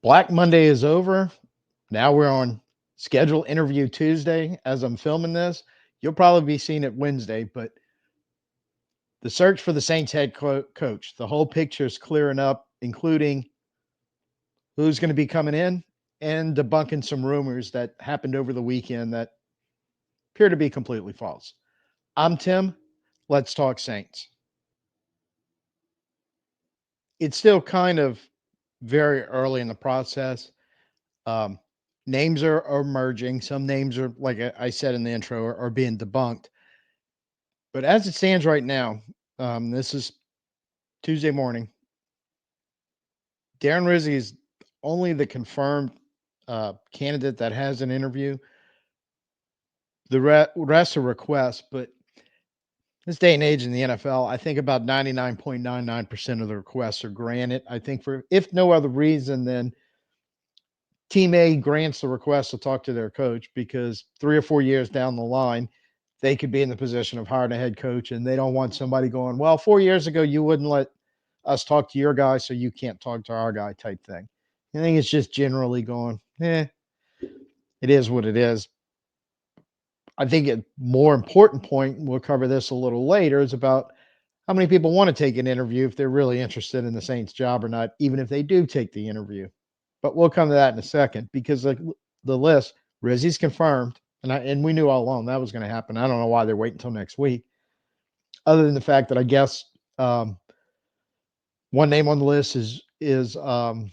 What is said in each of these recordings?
Black Monday is over. Now we're on schedule interview Tuesday. As I'm filming this, you'll probably be seeing it Wednesday, but the search for the Saints head coach, the whole picture is clearing up, including who's going to be coming in and debunking some rumors that happened over the weekend that appear to be completely false. I'm Tim. Let's talk Saints. It's still kind of very early in the process. Um, Names are emerging. Some names are, like I said in the intro, are being debunked. But as it stands right now, this is Tuesday morning. Darren Rizzi is only the confirmed candidate that has an interview. The rest are requests, but this day and age in the NFL, I think about 99.99% of the requests are granted. I think for if no other reason than Team A grants the request to talk to their coach because 3 or 4 years down the line, they could be in the position of hiring a head coach, and they don't want somebody going, well, 4 years ago, you wouldn't let us talk to your guy, so you can't talk to our guy type thing. I think it's just generally going, it is what it is. I think a more important point, we'll cover this a little later, is about how many people want to take an interview if they're really interested in the Saints job or not, even if they do take the interview. But we'll come to that in a second because the list, Rizzi's confirmed, and we knew all along that was going to happen. I don't know why they're waiting until next week, other than the fact that I guess one name on the list is Aaron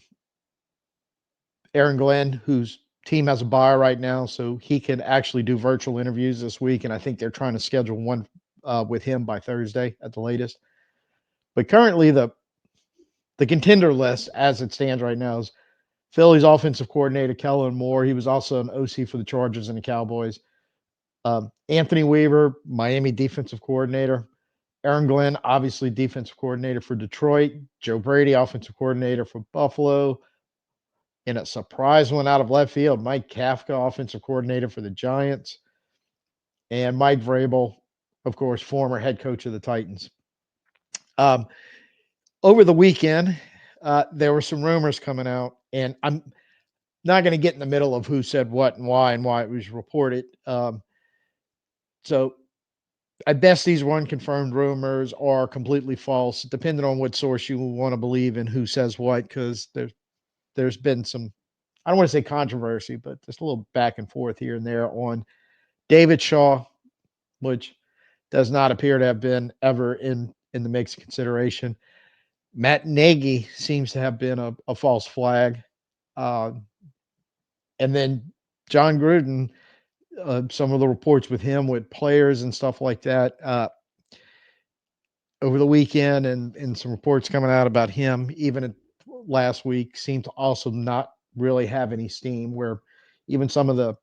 Glenn, whose team has a buyer right now, so he can actually do virtual interviews this week, and I think they're trying to schedule one with him by Thursday at the latest. But currently, the contender list, as it stands right now, is Philly's offensive coordinator, Kellen Moore. He was also an OC for the Chargers and the Cowboys. Anthony Weaver, Miami defensive coordinator. Aaron Glenn, obviously defensive coordinator for Detroit. Joe Brady, offensive coordinator for Buffalo. In a surprise one out of left field, Mike Kafka, offensive coordinator for the Giants. And Mike Vrabel, of course, former head coach of the Titans. Over the weekend, there were some rumors coming out, and I'm not going to get in the middle of who said what and why it was reported. So I guess these were unconfirmed rumors or completely false, depending on what source you want to believe and who says what, because there's been some, I don't want to say controversy, but just a little back and forth here and there on David Shaw, which does not appear to have been ever in the mix of consideration. Matt Nagy seems to have been a false flag. And then John Gruden, some of the reports with him, with players and stuff like that over the weekend, and some reports coming out about him, even last week, seem to also not really have any steam, where even some of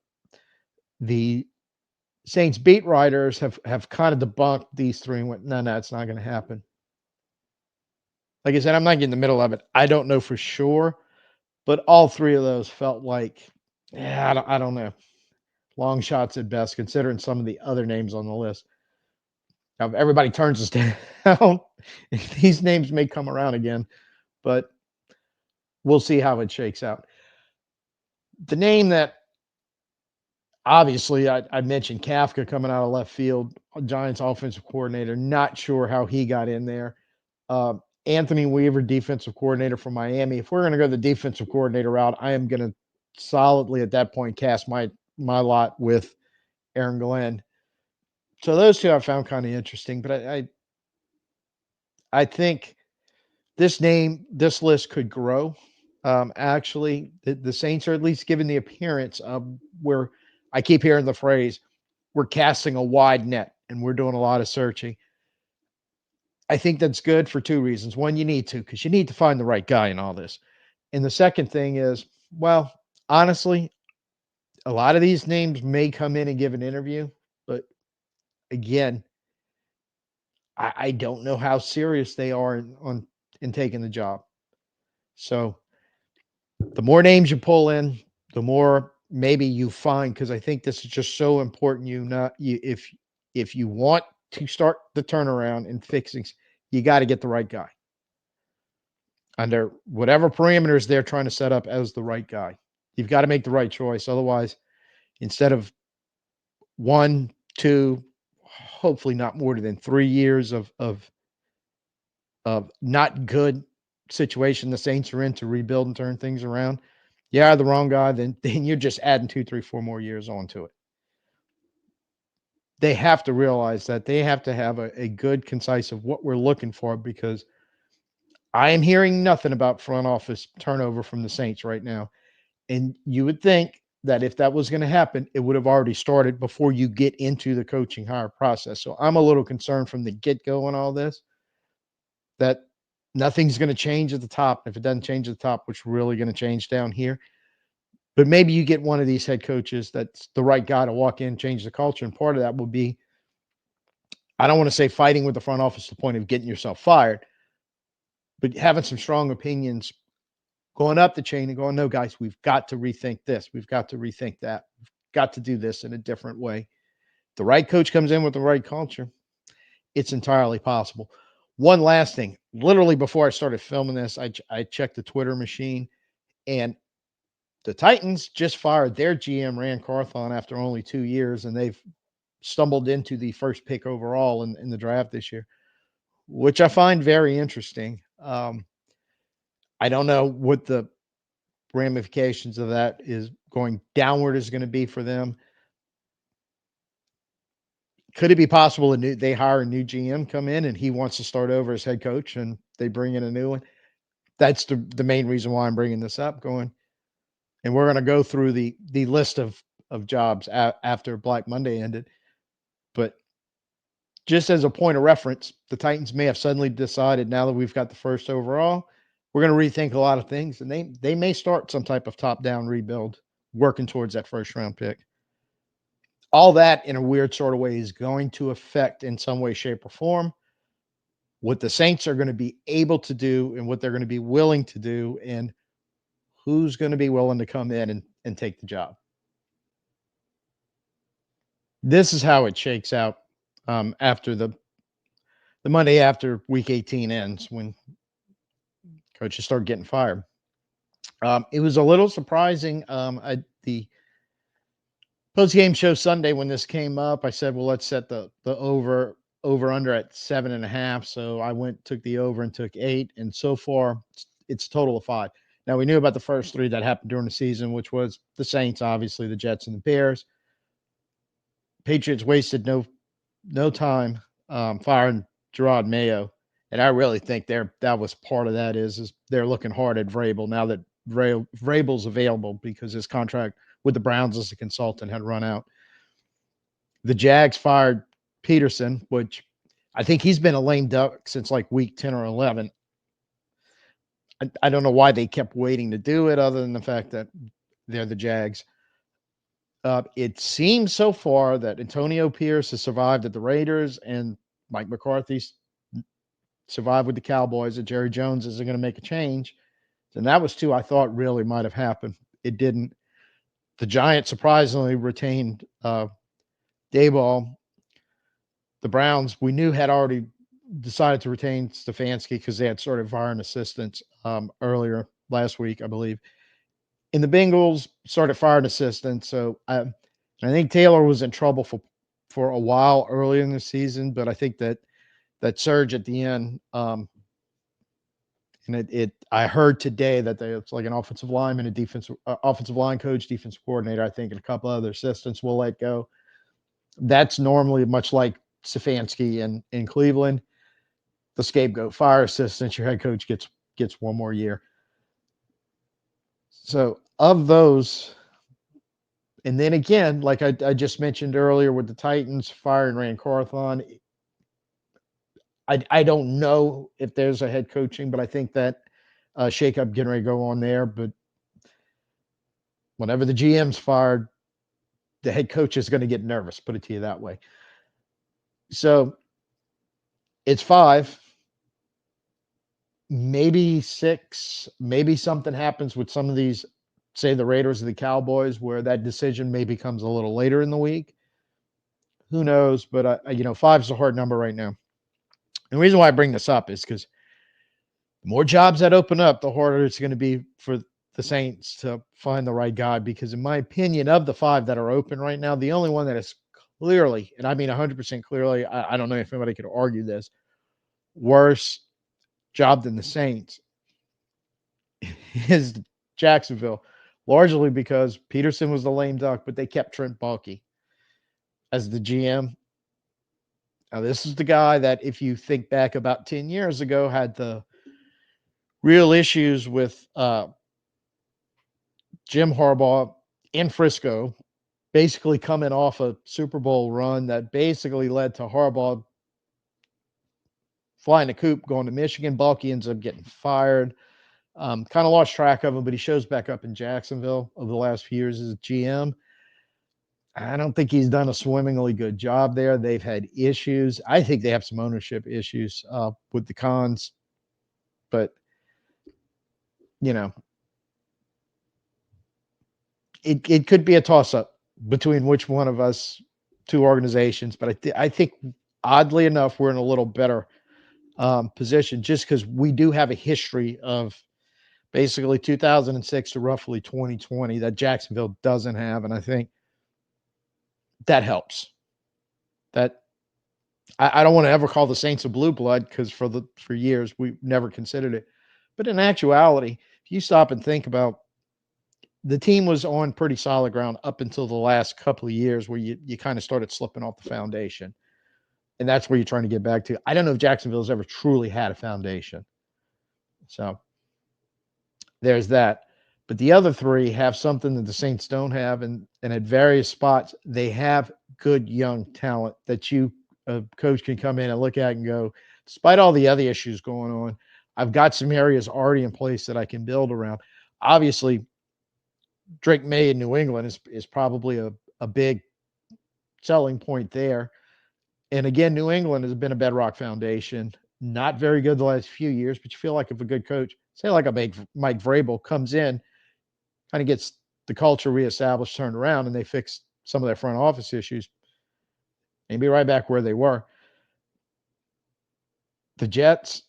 the Saints beat writers have kind of debunked these three and went, no, it's not going to happen. Like I said, I'm not getting in the middle of it. I don't know for sure, but all three of those felt like, I don't know. Long shots at best, considering some of the other names on the list. Now, if everybody turns us down, these names may come around again, but we'll see how it shakes out. The name that obviously I mentioned, Kafka, coming out of left field, Giants offensive coordinator. Not sure how he got in there. Anthony Weaver, defensive coordinator for Miami. If we're going to go the defensive coordinator route, I am going to solidly at that point cast my lot with Aaron Glenn. So those two I found kind of interesting, but I think this list could grow. Actually, the Saints are at least given the appearance of where I keep hearing the phrase, we're casting a wide net and we're doing a lot of searching. I think that's good for two reasons. One, you need to, because you need to find the right guy in all this. And the second thing is, well, honestly, a lot of these names may come in and give an interview, but again, I don't know how serious they are in taking the job. So the more names you pull in, the more maybe you find, because I think this is just so important. If you want to start the turnaround and fixing, you got to get the right guy. under whatever parameters they're trying to set up as the right guy. You've got to make the right choice. Otherwise, instead of 1, 2, hopefully not more than 3 years of not good situation the Saints are in to rebuild and turn things around, you hire the wrong guy, then you're just adding 2, 3, 4 more years onto it. They have to realize that they have to have a good, concise of what we're looking for, because I am hearing nothing about front office turnover from the Saints right now. And you would think that if that was going to happen, it would have already started before you get into the coaching hire process. So I'm a little concerned from the get-go on all this that nothing's going to change at the top. If it doesn't change at the top, what's really going to change down here? But maybe you get one of these head coaches that's the right guy to walk in, change the culture. And part of that will be, I don't want to say fighting with the front office to the point of getting yourself fired, but having some strong opinions going up the chain and going, no, guys, we've got to rethink this. We've got to rethink that. We've got to do this in a different way. The right coach comes in with the right culture, it's entirely possible. One last thing, literally before I started filming this, I checked the Twitter machine, and the Titans just fired their GM, Rand Carthon, after only 2 years, and they've stumbled into the first pick overall in the draft this year, which I find very interesting. I don't know what the ramifications of that is going downward is going to be for them. Could it be possible they hire a new GM, come in, and he wants to start over as head coach, and they bring in a new one? That's the main reason why I'm bringing this up. Going, and we're going to go through the list of jobs after Black Monday ended. But just as a point of reference, the Titans may have suddenly decided, now that we've got the first overall, we're going to rethink a lot of things, and they may start some type of top-down rebuild working towards that first-round pick. All that, in a weird sort of way, is going to affect in some way, shape, or form what the Saints are going to be able to do and what they're going to be willing to do, and who's going to be willing to come in and take the job. This is how it shakes out after the Monday after Week 18 ends, when coaches start getting fired. It was a little surprising. The post-game show Sunday, when this came up, I said, well, let's set the over under at 7.5. So I took the over and took 8. And so far it's a total of 5. Now, we knew about the first 3 that happened during the season, which was the Saints, obviously the Jets and the Bears. Patriots wasted no time firing Gerard Mayo. And I really think that was part of that is they're looking hard at Vrabel now that Vrabel's available, because his contract with the Browns as a consultant had run out. The Jags fired Peterson, which I think he's been a lame duck since like week 10 or 11. I don't know why they kept waiting to do it, other than the fact that they're the Jags. It seems so far that Antonio Pierce has survived at the Raiders, and Mike McCarthy's survived with the Cowboys, and Jerry Jones isn't going to make a change. And that was 2 I thought really might have happened. It didn't. The Giants surprisingly retained Dayball. The Browns, we knew, had already decided to retain Stefanski because they had started firing assistants earlier last week, I believe. And the Bengals started firing assistants. So I think Taylor was in trouble for a while early in the season, but I think that surge at the end, and I heard today that it's like an offensive lineman, a offensive line coach, defensive coordinator, I think, and a couple other assistants will let go. That's normally much like Stefanski in Cleveland. The scapegoat, fire assistant, your head coach gets 1 more year. So of those, and then again, like I just mentioned earlier with the Titans firing Rand Carthon, I don't know if there's a head coaching, but I think that shakeup getting ready to go on there. But whenever the GM's fired, the head coach is going to get nervous, put it to you that way. So it's 5, maybe 6, maybe something happens with some of these, say the Raiders or the Cowboys, where that decision maybe comes a little later in the week. Who knows? But 5 is a hard number right now. And the reason why I bring this up is because The more jobs that open up, the harder it's going to be for the Saints to find the right guy. Because, in my opinion, of the 5 that are open right now, the only one that is clearly, and I mean 100% clearly, I don't know if anybody could argue this, worse job than the Saints is Jacksonville, largely because Peterson was the lame duck, but they kept Trent Baalke as the GM. Now, this is the guy that, if you think back about 10 years ago, had the real issues with Jim Harbaugh in Frisco, basically coming off a Super Bowl run that basically led to Harbaugh flying the coop, going to Michigan. Baalke ends up getting fired. Kind of lost track of him, but he shows back up in Jacksonville over the last few years as a GM. I don't think he's done a swimmingly good job there. They've had issues. I think they have some ownership issues with the Cons, but you know, it could be a toss-up between which one of us 2 organizations. But I think oddly enough, we're in a little better position just because we do have a history of basically 2006 to roughly 2020 that Jacksonville doesn't have, and I think that helps. That I don't want to ever call the Saints a blue blood because for years we never considered it, but in actuality, if you stop and think about, the team was on pretty solid ground up until the last couple of years where you kind of started slipping off the foundation, and that's where you're trying to get back to. I don't know if Jacksonville's ever truly had a foundation, so there's that. But the other 3 have something that the Saints don't have, and at various spots they have good young talent that a coach can come in and look at and go, despite all the other issues going on, I've got some areas already in place that I can build around. Obviously, Drake May in New England is probably a big selling point there. And again, New England has been a bedrock foundation. Not very good the last few years, but you feel like if a good coach, say like a Mike Vrabel, comes in, kind of gets the culture reestablished, turned around, and they fix some of their front office issues, and be right back where they were. The Jets,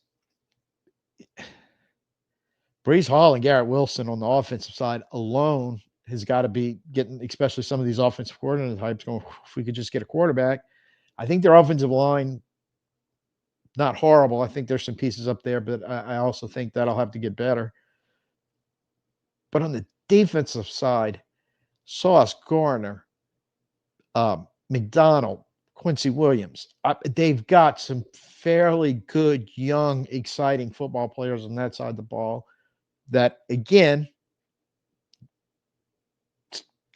Breece Hall and Garrett Wilson on the offensive side alone has got to be getting, especially some of these offensive coordinator types, going, if we could just get a quarterback. I think their offensive line, not horrible. I think there's some pieces up there, but I also think that'll have to get better. But on the defensive side, Sauce Gardner, McDonald, Quincy Williams, they've got some fairly good, young, exciting football players on that side of the ball that, again,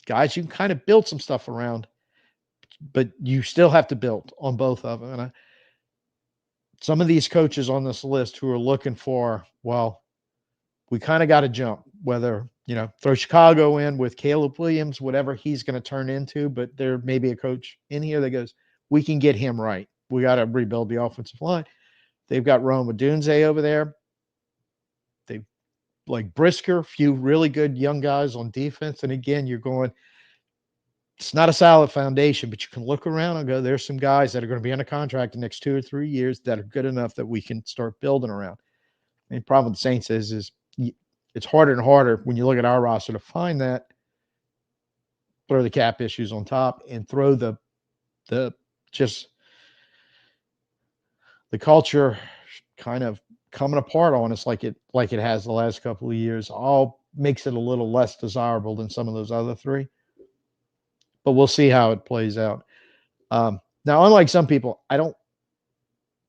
guys, you can kind of build some stuff around, but you still have to build on both of them. And some of these coaches on this list who are looking for, well, we kind of got to jump, whether, throw Chicago in with Caleb Williams, whatever he's going to turn into, but there may be a coach in here that goes, we can get him right. We got to rebuild the offensive line. They've got Rome Odunze over there. They've like Brisker, a few really good young guys on defense. And again, you're going, it's not a solid foundation, but you can look around and go, there's some guys that are going to be under contract the next 2 or 3 years that are good enough that we can start building around. And the problem with the Saints is it's harder and harder when you look at our roster to find that, throw the cap issues on top, and throw the just the culture kind of coming apart on us like it has the last couple of years, all makes it a little less desirable than some of those other 3. But we'll see how it plays out. Now, unlike some people, I don't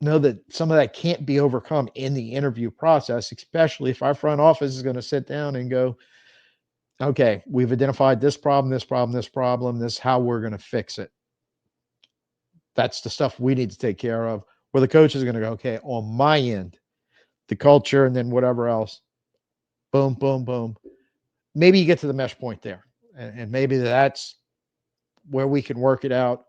know that some of that can't be overcome in the interview process, especially if our front office is going to sit down and go, okay, we've identified this problem, this problem, this problem. This is how we're going to fix it. That's the stuff we need to take care of, where the coach is going to go, okay, on my end, the culture and then whatever else, boom, boom, boom. Maybe you get to the mesh point there, and maybe that's where we can work it out.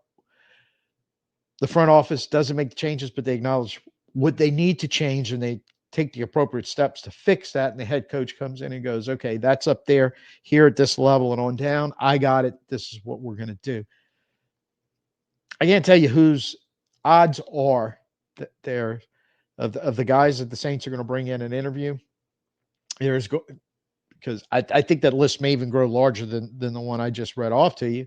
The front office doesn't make the changes, but they acknowledge what they need to change, and they take the appropriate steps to fix that. And the head coach comes in and goes, okay, that's up there, here at this level and on down. I got it. This is what we're going to do. I can't tell you whose odds are that they're of the guys that the Saints are going to bring in and interview, because I think that list may even grow larger than the one I just read off to you.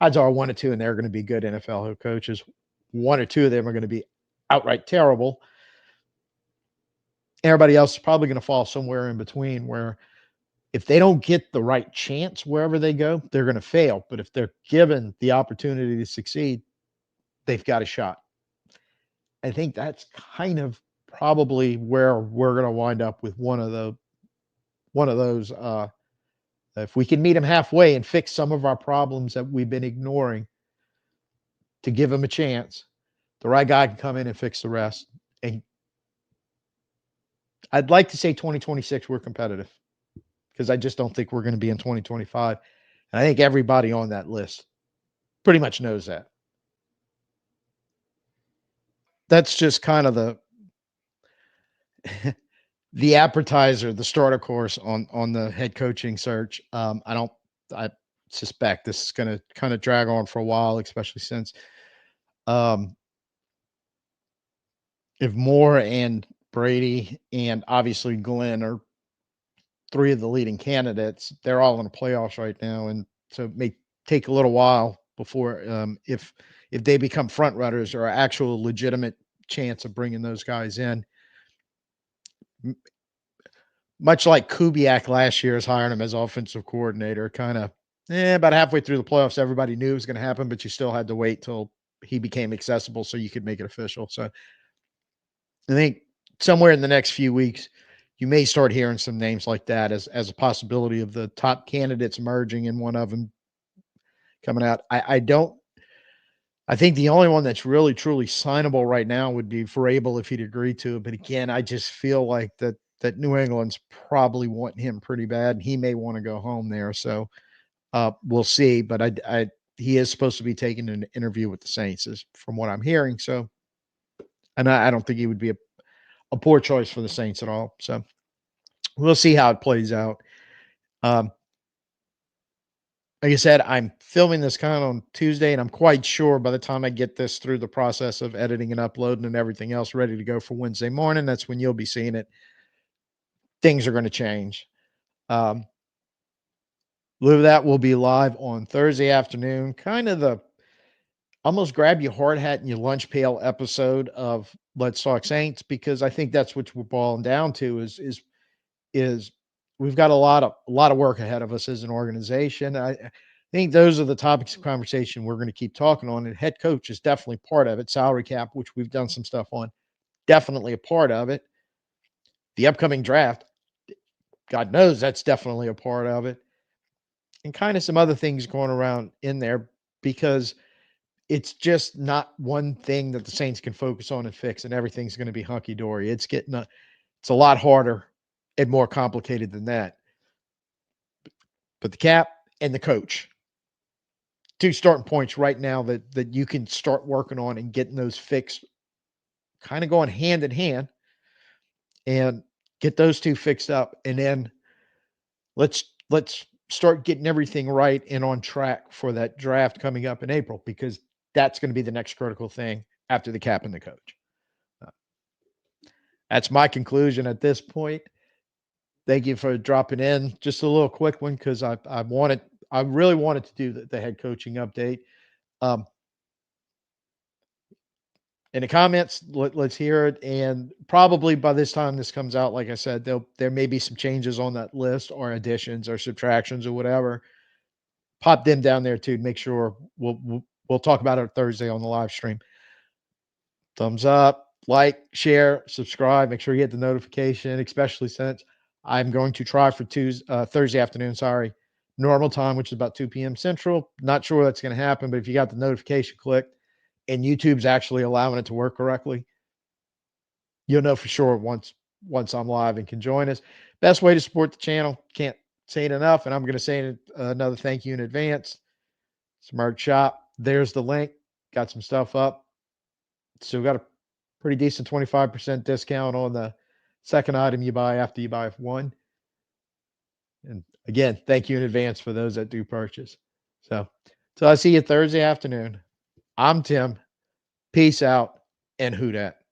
Odds are 1 or 2, and they're going to be good NFL head coaches. 1 or 2 of them are going to be outright terrible. Everybody else is probably going to fall somewhere in between, where if they don't get the right chance wherever they go, they're going to fail. But if they're given the opportunity to succeed, they've got a shot. I think that's kind of probably where we're going to wind up with one of those. If we can meet them halfway and fix some of our problems that we've been ignoring, to give them a chance, the right guy can come in and fix the rest. And I'd like to say 2026 we're competitive, because I just don't think we're going to be in 2025. And I think everybody on that list pretty much knows that. That's just kind of the appetizer, the starter course on the head coaching search. I suspect this is going to kind of drag on for a while, especially since if Moore and Brady and obviously Glenn are 3 of the leading candidates, they're all in the playoffs right now, and so it may take a little while before if they become front runners or actual legitimate chance of bringing those guys in. Much like Kubiak last year is hiring him as offensive coordinator, kind of about halfway through the playoffs, everybody knew it was going to happen, but you still had to wait till he became accessible so you could make it official. So I think somewhere in the next few weeks, you may start hearing some names like that as a possibility of the top candidates emerging, and one of them coming out. I think the only one that's really truly signable right now would be Vrabel if he'd agree to it. But again, I just feel like that New England's probably wanting him pretty bad. He may want to go home there. So we'll see. But he is supposed to be taking an interview with the Saints, is from what I'm hearing. So, and I don't think he would be a poor choice for the Saints at all. So we'll see how it plays out. Like I said, I'm filming this kind of on Tuesday, and I'm quite sure by the time I get this through the process of editing and uploading and everything else ready to go for Wednesday morning, that's when you'll be seeing it. Things are going to change. Live That will be live on Thursday afternoon, kind of the almost grab your hard hat and your lunch pail episode of Let's Talk Saints, because I think that's what we're boiling down to is we've got a lot of work ahead of us as an organization. I think those are the topics of conversation we're going to keep talking on, and head coach is definitely part of it. Salary cap, which we've done some stuff on, definitely a part of it. The upcoming draft, God knows that's definitely a part of it, and kind of some other things going around in there, because it's just not one thing that the Saints can focus on and fix, and everything's going to be hunky dory. It's a lot harder and more complicated than that. But the cap and the coach, 2 starting points right now that you can start working on and getting those fixed, kind of going hand in hand, and get those 2 fixed up. And then let's start getting everything right and on track for that draft coming up in April, because that's going to be the next critical thing after the cap and the coach. That's my conclusion at this point. Thank you for dropping in. Just a little quick one, because I really wanted to do the head coaching update. In the comments, let's hear it. And probably by this time this comes out, like I said, there may be some changes on that list, or additions or subtractions or whatever. Pop them down there too. Make sure we'll talk about it Thursday on the live stream. Thumbs up, like, share, subscribe. Make sure you hit the notification, especially since I'm going to try for Thursday afternoon. Normal time, which is about 2 p.m. Central. Not sure that's going to happen, but if you got the notification clicked and YouTube's actually allowing it to work correctly, you'll know for sure once I'm live and can join us. Best way to support the channel. Can't say it enough, and I'm going to say another thank you in advance. Smart Shop. There's the link. Got some stuff up. Still got a pretty decent 25% discount on the second item you buy after you buy one. And again, thank you in advance for those that do purchase. So I see you Thursday afternoon. I'm Tim. Peace out, and who dat?